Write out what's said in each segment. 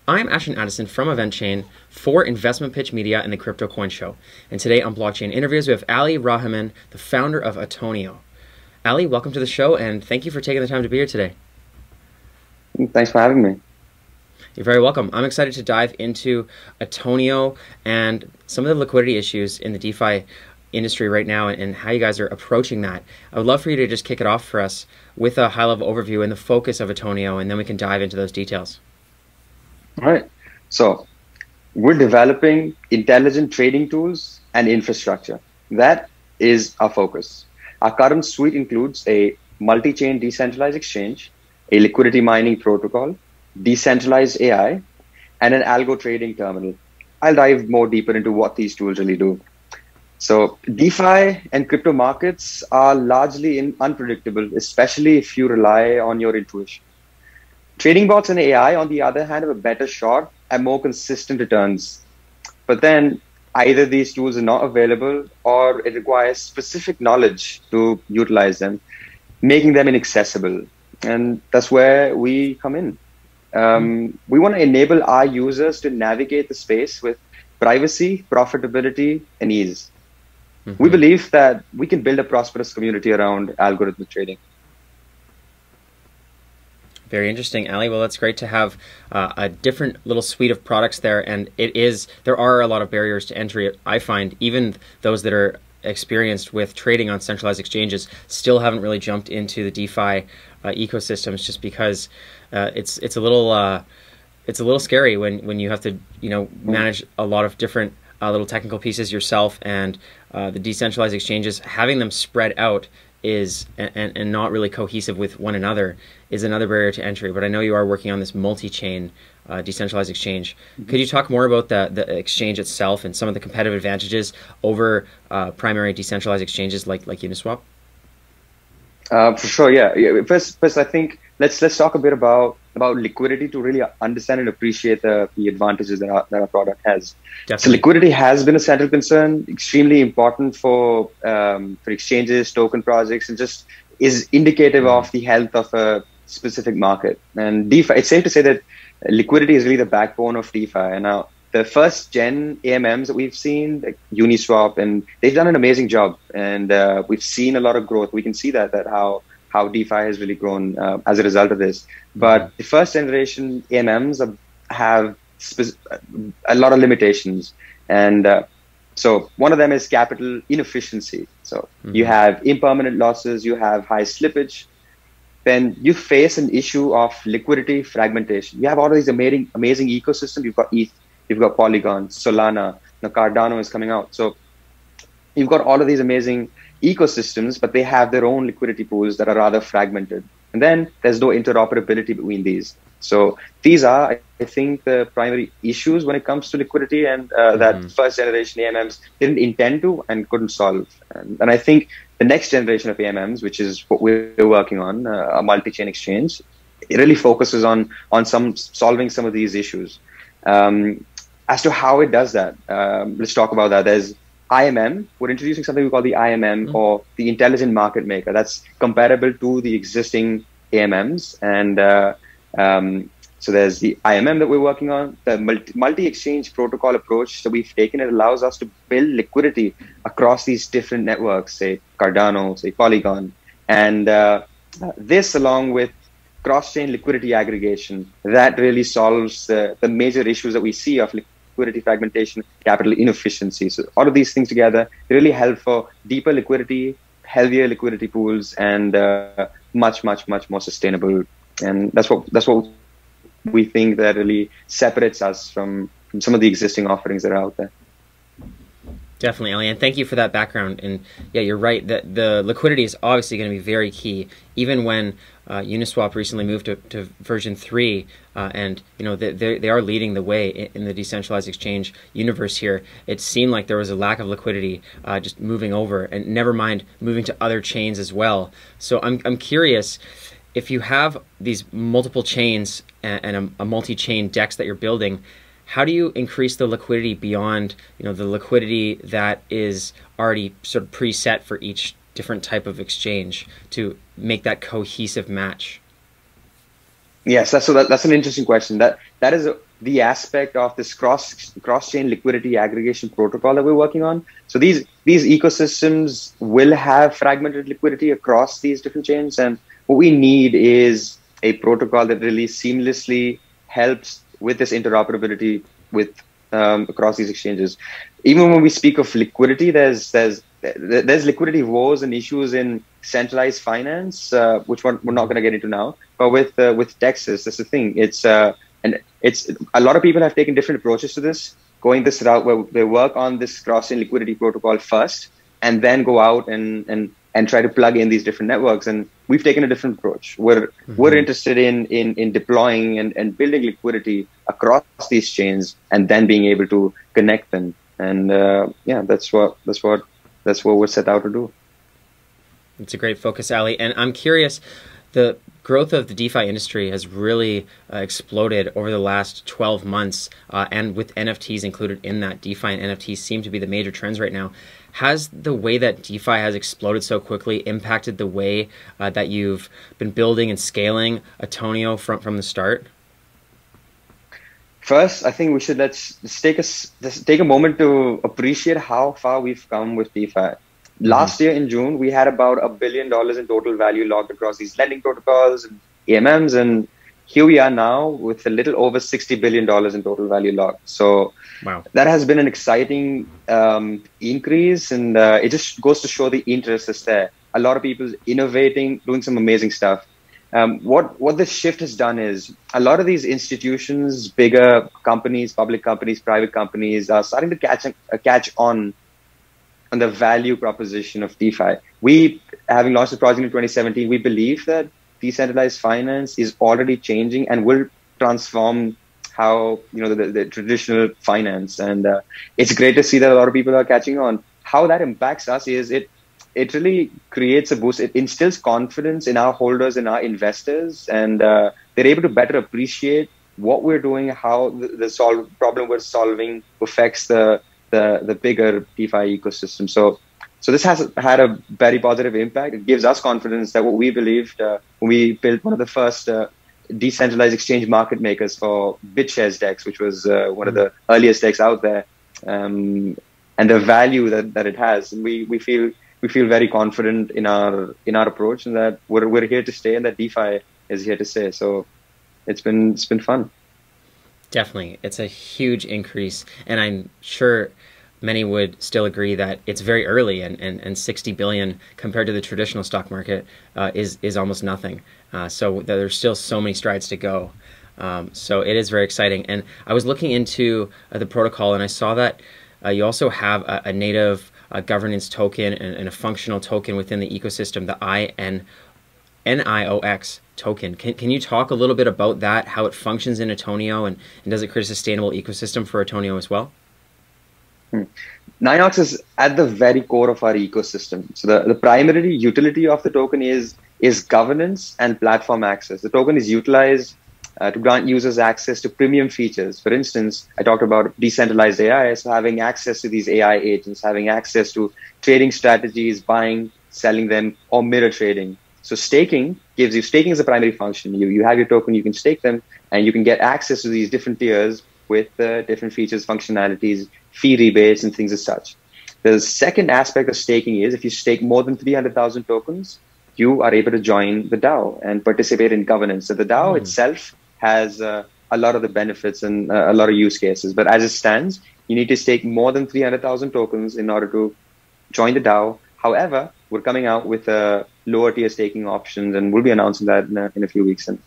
I'm Ashton Addison from EventChain for Investment Pitch Media and the Crypto Coin Show. And today on Blockchain Interviews, we have Ali Raheman, the founder of Autonio. Ali, welcome to the show, and thank you for taking the time to be here today. Thanks for having me. You're very welcome. I'm excited to dive into Autonio and some of the liquidity issues in the DeFi industry right now and how you guys are approaching that. I would love for you to just kick it off for us with a high-level overview and the focus of Autonio, and then we can dive into those details. All right. So we're developing intelligent trading tools and infrastructure. That is our focus. Our current suite includes a multi-chain decentralized exchange, a liquidity mining protocol, decentralized AI, and an algo trading terminal. I'll dive more deeper into what these tools really do. So DeFi and crypto markets are largely unpredictable, especially if you rely on your intuition. Trading bots and AI, on the other hand, have a better shot at more consistent returns. But then either these tools are not available or it requires specific knowledge to utilize them, making them inaccessible. And that's where we come in. We want to enable our users to navigate the space with privacy, profitability, and ease. We believe that we can build a prosperous community around algorithmic trading. Very interesting, Ali. Well, that's great to have a different little suite of products there, and there are a lot of barriers to entry. I find even those that are experienced with trading on centralized exchanges still haven't really jumped into the DeFi ecosystems, just because it's a little scary when you have to manage a lot of different little technical pieces yourself, and the decentralized exchanges, having them spread out and not really cohesive with one another is another barrier to entry. But I know you are working on this multi-chain decentralized exchange. Could you talk more about the exchange itself and some of the competitive advantages over primary decentralized exchanges like Uniswap? For sure, yeah. First, I think let's talk a bit about liquidity to really understand and appreciate the advantages that our product has. Definitely. So liquidity has been a central concern, extremely important for exchanges, token projects, and just is indicative of the health of a specific market. And DeFi, it's safe to say that liquidity is really the backbone of DeFi. And now the first gen AMMs that we've seen, like Uniswap, and they've done an amazing job. And we've seen a lot of growth. We can see that how DeFi has really grown as a result of this. But the first generation AMMs have a lot of limitations. And so one of them is capital inefficiency. So you have impermanent losses, you have high slippage. Then you face an issue of liquidity fragmentation. You have all of these amazing ecosystems. You've got ETH, you've got Polygon, Solana, now Cardano is coming out. So you've got all of these amazing ecosystems, but they have their own liquidity pools that are rather fragmented. And then there's no interoperability between these. So these are, I think, the primary issues when it comes to liquidity, and that first generation AMMs didn't intend to and couldn't solve. And I think the next generation of AMMs, which is what we're working on, a multi-chain exchange, it really focuses on solving some of these issues. As to how it does that, let's talk about that. There's IMM. We're introducing something we call the IMM, or the Intelligent Market Maker. That's comparable to the existing AMMs. And so there's the IMM that we're working on. The multi-exchange protocol approach that we've taken, it allows us to build liquidity across these different networks, say Cardano, say Polygon. And this, along with cross-chain liquidity aggregation, that really solves the major issues that we see of liquidity fragmentation, capital inefficiency. So all of these things together really help for deeper liquidity, healthier liquidity pools, and much more sustainable. And that's what we think that really separates us from some of the existing offerings that are out there. Definitely, Ali, and thank you for that background. And yeah, you're right that the liquidity is obviously going to be very key. Even when Uniswap recently moved to version 3, and they are leading the way in the decentralized exchange universe here. It seemed like there was a lack of liquidity just moving over, and never mind moving to other chains as well. So I'm curious, if you have these multiple chains and a multi-chain DEX that you're building, how do you increase the liquidity beyond the liquidity that is already sort of preset for each different type of exchange to make that cohesive match? Yes, that's an interesting question. That is the aspect of this cross-chain liquidity aggregation protocol that we're working on. So these ecosystems will have fragmented liquidity across these different chains, and what we need is a protocol that really seamlessly helps with this interoperability with across these exchanges. Even when we speak of liquidity, there's liquidity woes and issues in centralized finance, which we're not going to get into now. But with Texas, that's the thing. It's a lot of people have taken different approaches to this, going this route where they work on this cross-chain liquidity protocol first, and then go out and try to plug in these different networks. And we've taken a different approach. We're interested in deploying and building liquidity across these chains, and then being able to connect them. And that's what we're set out to do. It's a great focus, Ali. And I'm curious, the growth of the DeFi industry has really exploded over the last 12 months, and with NFTs included in that. DeFi and NFTs seem to be the major trends right now. Has the way that DeFi has exploded so quickly impacted the way that you've been building and scaling Autonio from the start? First, I think we should let's take a moment to appreciate how far we've come with DeFi. Last year in June, we had about $1 billion in total value logged across these lending protocols and AMMs, and here we are now with a little over $60 billion in total value logged. So wow, that has been an exciting increase, and it just goes to show the interest is there. A lot of people innovating, doing some amazing stuff. What this shift has done is a lot of these institutions, bigger companies, public companies, private companies are starting to catch on the value proposition of DeFi. We, having launched the project in 2017, we believe that decentralized finance is already changing and will transform how the traditional finance. And it's great to see that a lot of people are catching on. How that impacts us is it really creates a boost. It instills confidence in our holders and our investors, and they're able to better appreciate what we're doing, how the problem we're solving affects the bigger DeFi ecosystem. So this has had a very positive impact. It gives us confidence that what we believed when we built one of the first decentralized exchange market makers for BitShares DEX, which was one of the earliest DEX out there, and the value that it has. And we feel very confident in our approach, and that we're here to stay, and that DeFi is here to stay. So it's been fun. Definitely. It's a huge increase, and I'm sure many would still agree that it's very early, and 60 billion compared to the traditional stock market is almost nothing. So there's still so many strides to go. So it is very exciting. And I was looking into the protocol, and I saw that you also have a native governance token and a functional token within the ecosystem, the NIOX token. Can you talk a little bit about that, how it functions in Autonio, and does it create a sustainable ecosystem for Autonio as well? NIOX is at the very core of our ecosystem. So the primary utility of the token is governance and platform access. The token is utilized to grant users access to premium features. For instance, I talked about decentralized AI, so having access to these AI agents, having access to trading strategies, buying, selling them, or mirror trading. So staking is a primary function. You have your token, you can stake them, and you can get access to these different tiers with different features, functionalities, fee rebates, and things as such. The second aspect of staking is if you stake more than 300,000 tokens, you are able to join the DAO and participate in governance. So the DAO itself has a lot of the benefits and a lot of use cases. But as it stands, you need to stake more than 300,000 tokens in order to join the DAO. However, we're coming out with lower tier staking options, and we'll be announcing that in a few weeks. And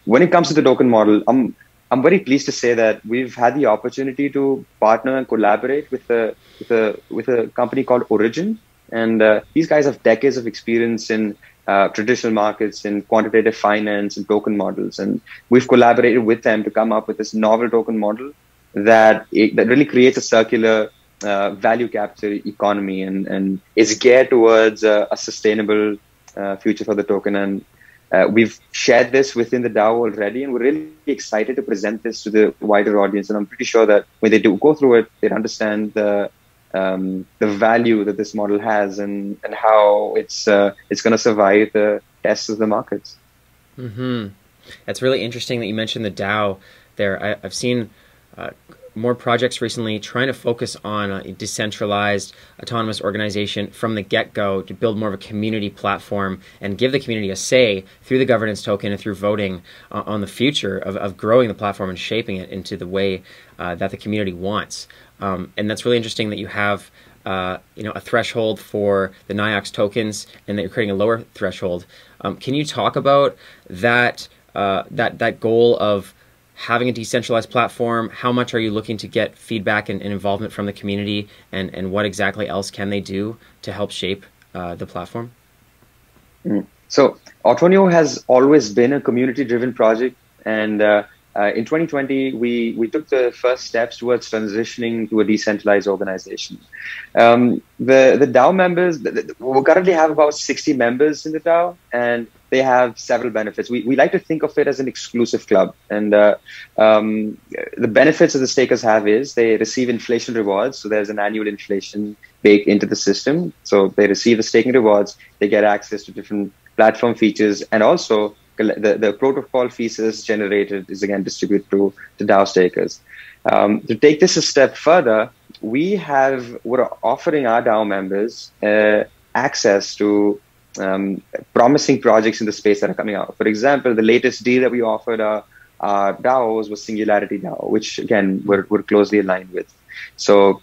when it comes to the token model, I'm very pleased to say that we've had the opportunity to partner and collaborate with a company called Origin, and these guys have decades of experience in traditional markets, in quantitative finance and token models, and we've collaborated with them to come up with this novel token model that really creates a circular value capture economy and is geared towards a sustainable future for the token. And we've shared this within the DAO already, and we're really excited to present this to the wider audience. And I'm pretty sure that when they do go through it, they'd understand the value that this model has and how it's going to survive the tests of the markets. That's really interesting that you mentioned the DAO there. I've seen more projects recently trying to focus on a decentralized, autonomous organization from the get-go to build more of a community platform and give the community a say through the governance token and through voting on the future of growing the platform and shaping it into the way that the community wants. And that's really interesting that you have a threshold for the NIAX tokens and that you're creating a lower threshold. Can you talk about that that goal of having a decentralized platform? How much are you looking to get feedback and involvement from the community, and what exactly else can they do to help shape the platform? So Autonio has always been a community-driven project, and in 2020, we took the first steps towards transitioning to a decentralized organization. The DAO members, we currently have about 60 members in the DAO, and they have several benefits. We like to think of it as an exclusive club. And the benefits that the stakers have is they receive inflation rewards. So there's an annual inflation baked into the system. So they receive the staking rewards, they get access to different platform features, and also the protocol fees generated is again distributed to DAO stakers. To take this a step further, we're offering our DAO members access to promising projects in the space that are coming out. For example, the latest deal that we offered our DAOs was Singularity DAO, which again we're closely aligned with. So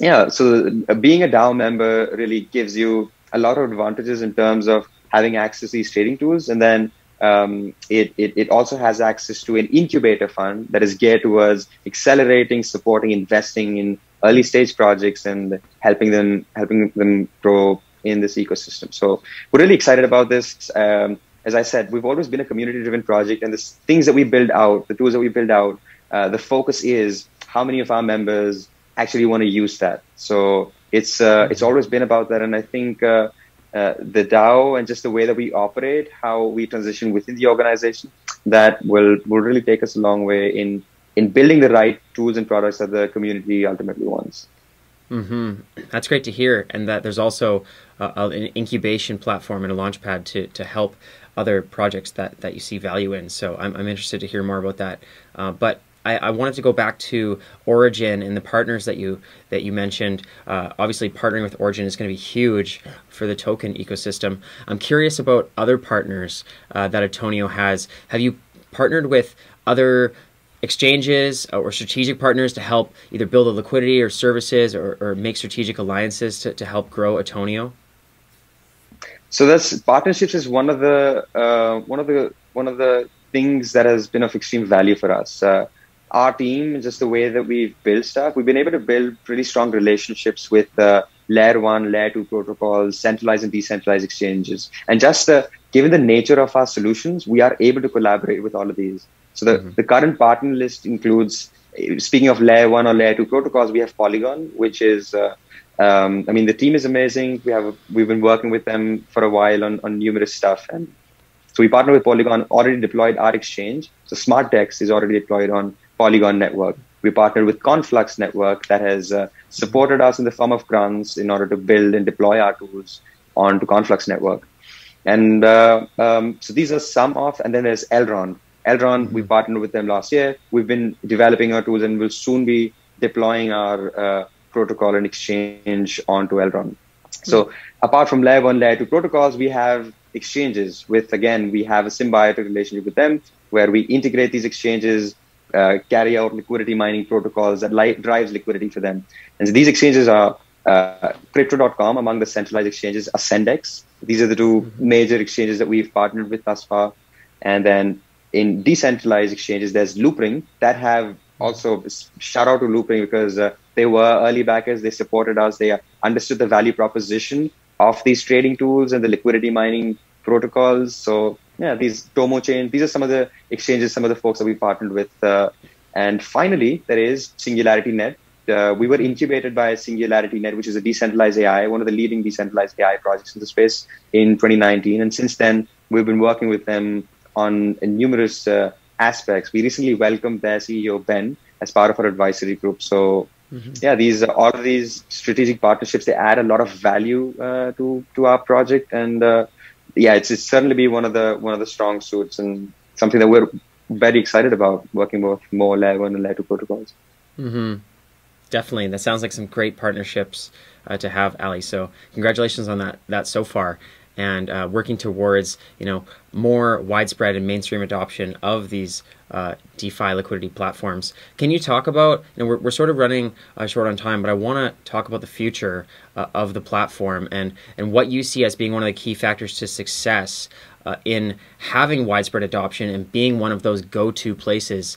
yeah, so being a DAO member really gives you a lot of advantages in terms of having access to these trading tools, and then it also has access to an incubator fund that is geared towards accelerating, supporting, investing in early stage projects and helping them grow in this ecosystem. So we're really excited about this. As I said, we've always been a community-driven project, and the things that we build out, the tools that we build out, the focus is how many of our members actually want to use that. So it's always been about that, and I think the DAO and just the way that we operate, how we transition within the organization, that will really take us a long way in building the right tools and products that the community ultimately wants. That's great to hear, and that there's also an incubation platform and a launchpad to help other projects that you see value in. So I'm interested to hear more about that. But I wanted to go back to Origin and the partners that you mentioned. Obviously, partnering with Origin is going to be huge for the token ecosystem. I'm curious about other partners that Autonio has. Have you partnered with other exchanges or strategic partners to help either build a liquidity or services or make strategic alliances to help grow Autonio? So that's partnerships is one of the things that has been of extreme value for us. Our team, just the way that we've built stuff, we've been able to build pretty strong relationships with layer 1, layer 2 protocols, centralized and decentralized exchanges. And just given the nature of our solutions, we are able to collaborate with all of these. So the current partner list includes, speaking of layer 1 or layer 2 protocols, we have Polygon, which is, the team is amazing. We've been working with them for a while on numerous stuff. And so we partner with Polygon, already deployed our exchange. So SmartDex is already deployed on Polygon network. We partnered with Conflux network that has supported us in the form of grants in order to build and deploy our tools onto Conflux network. And so these are some of, and then there's Elrond. Elrond, we partnered with them last year. We've been developing our tools and will soon be deploying our protocol and exchange onto Elrond. So apart from layer 1, layer 2 protocols, we have exchanges with, again, we have a symbiotic relationship with them where we integrate these exchanges, carry out liquidity mining protocols that drives liquidity for them. And so these exchanges are Crypto.com among the centralized exchanges, Ascendex. These are the two major exchanges that we've partnered with thus far. And then in decentralized exchanges, there's Loopring that have also, shout out to Loopring because they were early backers. They supported us. They understood the value proposition of these trading tools and the liquidity mining protocols. So yeah, these Tomo Chain, these are some of the exchanges, some of the folks that we partnered with. And finally, there is Singularity Net. We were incubated by Singularity Net, which is a decentralized AI, one of the leading decentralized AI projects in the space in 2019. And since then, we've been working with them on numerous aspects. We recently welcomed their CEO, Ben, as part of our advisory group. So yeah, all of these strategic partnerships, they add a lot of value to our project. And yeah, it's certainly be one of the strong suits and something that we're very excited about working with more layer 1 and layer 2 protocols. Mm-hmm. Definitely. That sounds like some great partnerships to have, Ali. So congratulations on that so far. And working towards, more widespread and mainstream adoption of these DeFi liquidity platforms. Can you talk about, we're sort of running short on time, but I want to talk about the future of the platform and what you see as being one of the key factors to success in having widespread adoption and being one of those go-to places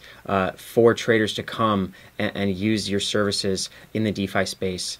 for traders to come and use your services in the DeFi space.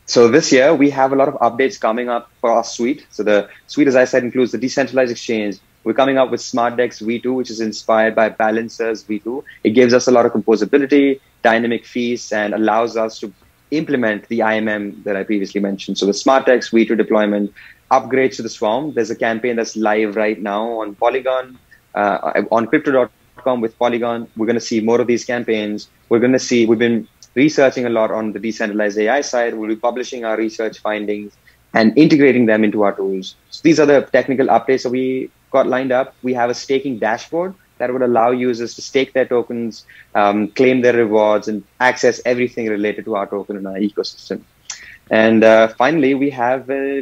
So this year, we have a lot of updates coming up for our suite. So the suite, as I said, includes the decentralized exchange. We're coming up with SmartDex V2, which is inspired by Balancer's V2. It gives us a lot of composability, dynamic fees, and allows us to implement the IMM that I previously mentioned. So the SmartDex V2 deployment upgrades to the Swarm. There's a campaign that's live right now on Polygon, on crypto.com with Polygon. We're going to see more of these campaigns. We've been researching a lot on the decentralized AI side. We'll be publishing our research findings and integrating them into our tools. So these are the technical updates that we got lined up. We have a staking dashboard that would allow users to stake their tokens, claim their rewards, and access everything related to our token in our ecosystem. And finally, we have a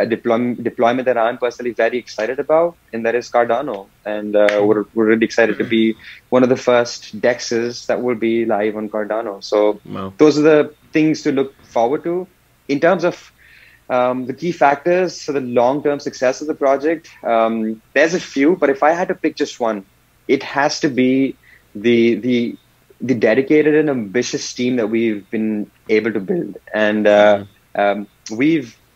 deployment that I'm personally very excited about, and that is Cardano. And we're really excited to be one of the first DEXs that will be live on Cardano. So those are the things to look forward to. In terms of the key factors for the long-term success of the project, there's a few, but if I had to pick just one, it has to be the dedicated and ambitious team that we've been able to build. And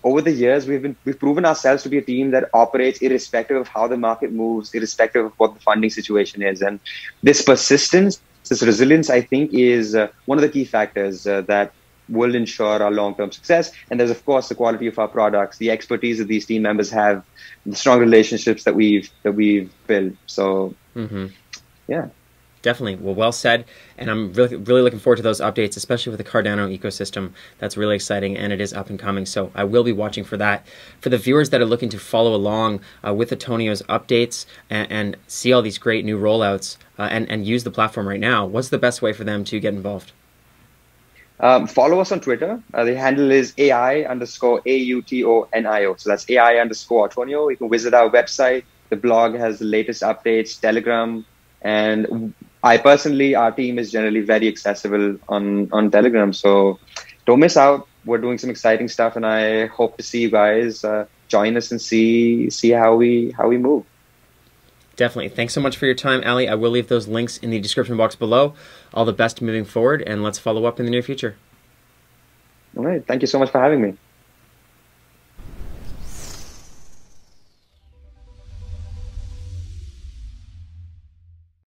over the years, we've proven ourselves to be a team that operates irrespective of how the market moves, irrespective of what the funding situation is. And this persistence, this resilience, I think, is one of the key factors that will ensure our long-term success. And there's, of course, the quality of our products, the expertise that these team members have, the strong relationships that we've built. So, yeah. Definitely. Well said. And I'm really looking forward to those updates, especially with the Cardano ecosystem. That's really exciting, and it is up and coming. So I will be watching for that. For the viewers that are looking to follow along with Autonio's updates and see all these great new rollouts and use the platform right now, what's the best way for them to get involved? Follow us on Twitter. The handle is AI_AUTONIO. So that's AI_Autonio. You can visit our website. The blog has the latest updates, Telegram, and our team is generally very accessible on Telegram. So don't miss out. We're doing some exciting stuff, and I hope to see you guys join us and see how we move. Definitely. Thanks so much for your time, Ali. I will leave those links in the description box below. All the best moving forward, and let's follow up in the near future. All right. Thank you so much for having me.